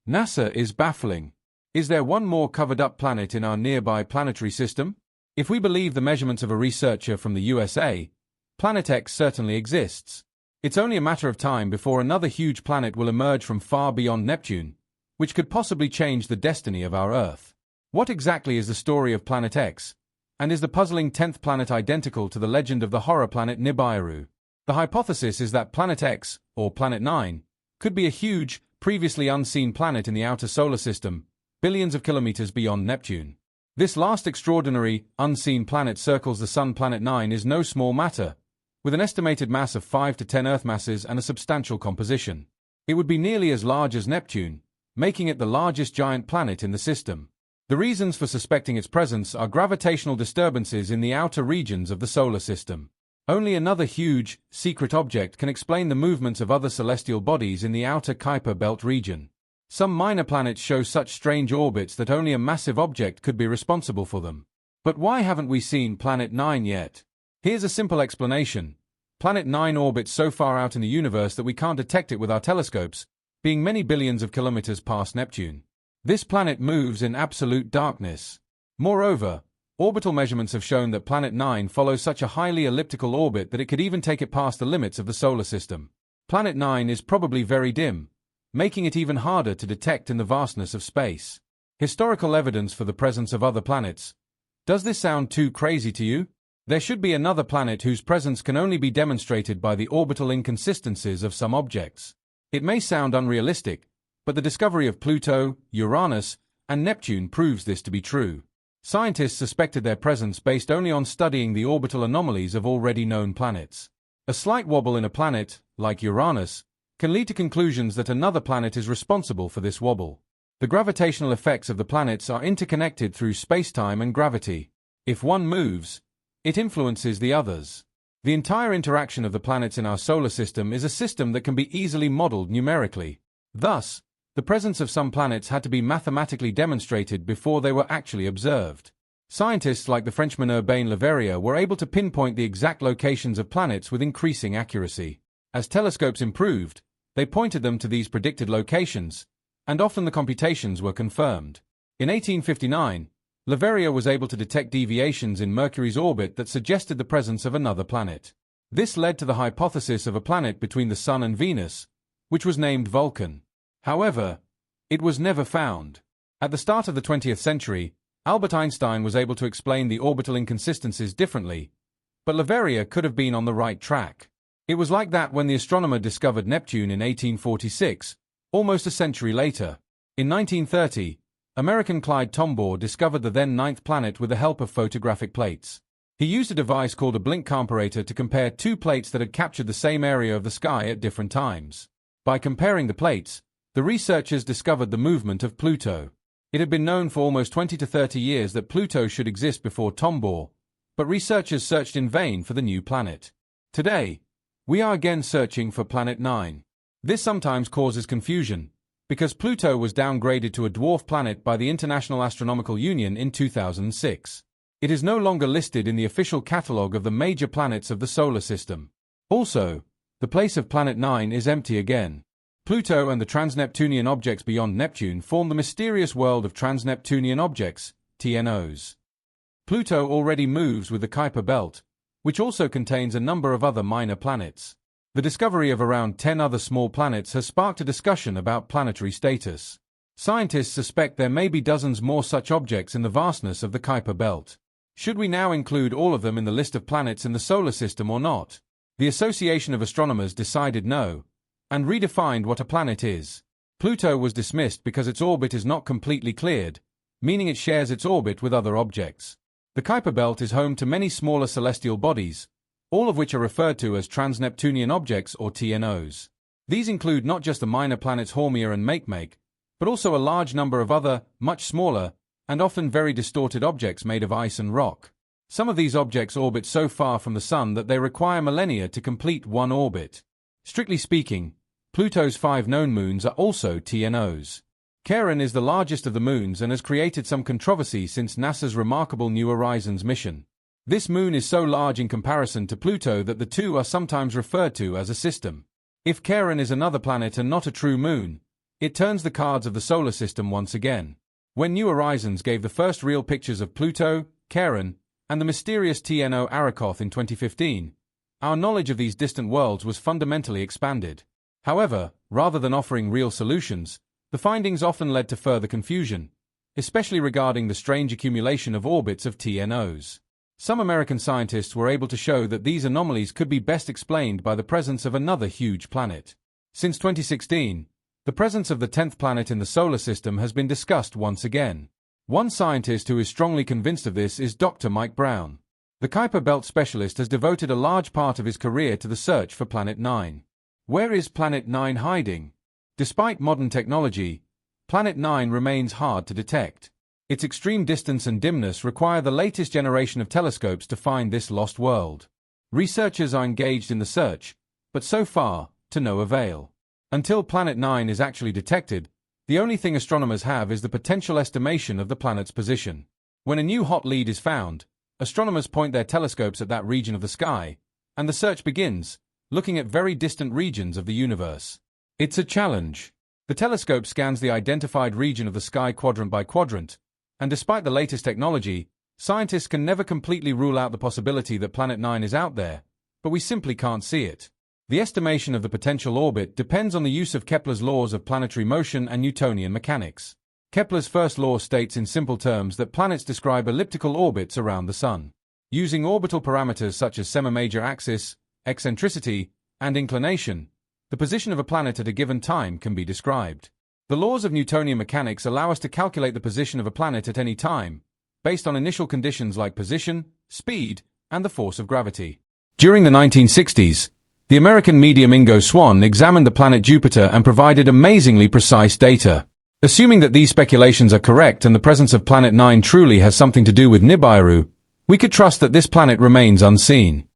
NASA is baffling. Is there one more covered-up planet in our nearby planetary system? If we believe the measurements of a researcher from the USA, Planet X certainly exists. It's only a matter of time before another huge planet will emerge from far beyond Neptune, which could possibly change the destiny of our Earth. What exactly is the story of Planet X? And is the puzzling 10th planet identical to the legend of the horror planet Nibiru? The hypothesis is that Planet X, or Planet 9, could be a huge, previously unseen planet in the outer solar system, billions of kilometers beyond Neptune. This last extraordinary, unseen planet circles the Sun. Planet 9 is no small matter, with an estimated mass of 5 to 10 Earth masses and a substantial composition. It would be nearly as large as Neptune, making it the largest giant planet in the system. The reasons for suspecting its presence are gravitational disturbances in the outer regions of the solar system. Only another huge, secret object can explain the movements of other celestial bodies in the outer Kuiper belt region. Some minor planets show such strange orbits that only a massive object could be responsible for them. But why haven't we seen Planet 9 yet? Here's a simple explanation. Planet 9 orbits so far out in the universe that we can't detect it with our telescopes, being many billions of kilometers past Neptune. This planet moves in absolute darkness. Moreover, orbital measurements have shown that Planet 9 follows such a highly elliptical orbit that it could even take it past the limits of the solar system. Planet 9 is probably very dim, making it even harder to detect in the vastness of space. Historical evidence for the presence of other planets. Does this sound too crazy to you? There should be another planet whose presence can only be demonstrated by the orbital inconsistencies of some objects. It may sound unrealistic, but the discovery of Pluto, Uranus, and Neptune proves this to be true. Scientists suspected their presence based only on studying the orbital anomalies of already known planets. A slight wobble in a planet, like Uranus, can lead to conclusions that another planet is responsible for this wobble. The gravitational effects of the planets are interconnected through space-time and gravity. If one moves, it influences the others. The entire interaction of the planets in our solar system is a system that can be easily modeled numerically. Thus, the presence of some planets had to be mathematically demonstrated before they were actually observed. Scientists like the Frenchman Urbain Le Verrier were able to pinpoint the exact locations of planets with increasing accuracy. As telescopes improved, they pointed them to these predicted locations, and often the computations were confirmed. In 1859, Le Verrier was able to detect deviations in Mercury's orbit that suggested the presence of another planet. This led to the hypothesis of a planet between the Sun and Venus, which was named Vulcan. However, it was never found. At the start of the 20th century, Albert Einstein was able to explain the orbital inconsistencies differently, but Le Verrier could have been on the right track. It was like that when the astronomer discovered Neptune in 1846, almost a century later. In 1930, American Clyde Tombaugh discovered the then ninth planet with the help of photographic plates. He used a device called a blink comparator to compare two plates that had captured the same area of the sky at different times. By comparing the plates, the researchers discovered the movement of Pluto. It had been known for almost 20 to 30 years that Pluto should exist before Tombaugh, but researchers searched in vain for the new planet. Today, we are again searching for Planet 9. This sometimes causes confusion, because Pluto was downgraded to a dwarf planet by the International Astronomical Union in 2006. It is no longer listed in the official catalogue of the major planets of the solar system. Also, the place of Planet 9 is empty again. Pluto and the trans-Neptunian objects beyond Neptune form the mysterious world of trans-Neptunian objects, TNOs. Pluto already moves with the Kuiper belt, which also contains a number of other minor planets. The discovery of around 10 other small planets has sparked a discussion about planetary status. Scientists suspect there may be dozens more such objects in the vastness of the Kuiper belt. Should we now include all of them in the list of planets in the solar system or not? The Association of Astronomers decided no, and redefined what a planet is. Pluto was dismissed because its orbit is not completely cleared, meaning it shares its orbit with other objects. The Kuiper belt is home to many smaller celestial bodies, all of which are referred to as trans-Neptunian objects or TNOs. These include not just the minor planets Haumea and Makemake, but also a large number of other, much smaller, and often very distorted objects made of ice and rock. Some of these objects orbit so far from the Sun that they require millennia to complete one orbit. Strictly speaking, Pluto's 5 known moons are also TNOs. Charon is the largest of the moons and has created some controversy since NASA's remarkable New Horizons mission. This moon is so large in comparison to Pluto that the two are sometimes referred to as a system. If Charon is another planet and not a true moon, It turns the cards of the solar system once again. When New Horizons gave the first real pictures of Pluto, Charon, and the mysterious TNO Arakoth in 2015, our knowledge of these distant worlds was fundamentally expanded. However, rather than offering real solutions, the findings often led to further confusion, especially regarding the strange accumulation of orbits of TNOs. Some American scientists were able to show that these anomalies could be best explained by the presence of another huge planet. Since 2016, the presence of the 10th planet in the solar system has been discussed once again. One scientist who is strongly convinced of this is Dr. Mike Brown. The Kuiper belt specialist has devoted a large part of his career to the search for Planet 9. Where is Planet 9 hiding? Despite modern technology, Planet 9 remains hard to detect. Its extreme distance and dimness require the latest generation of telescopes to find this lost world. Researchers are engaged in the search, but so far, to no avail. Until Planet 9 is actually detected, the only thing astronomers have is the potential estimation of the planet's position. When a new hot lead is found, astronomers point their telescopes at that region of the sky, and the search begins, looking at very distant regions of the universe. It's a challenge. The telescope scans the identified region of the sky quadrant by quadrant, and despite the latest technology, scientists can never completely rule out the possibility that Planet 9 is out there, but we simply can't see it. The estimation of the potential orbit depends on the use of Kepler's laws of planetary motion and Newtonian mechanics. Kepler's first law states in simple terms that planets describe elliptical orbits around the Sun. Using orbital parameters such as semi-major axis, eccentricity, and inclination, the position of a planet at a given time can be described. The laws of Newtonian mechanics allow us to calculate the position of a planet at any time, based on initial conditions like position, speed, and the force of gravity. During the 1960s, the American medium Ingo Swann examined the planet Jupiter and provided amazingly precise data. Assuming that these speculations are correct and the presence of Planet 9 truly has something to do with Nibiru, we could trust that this planet remains unseen.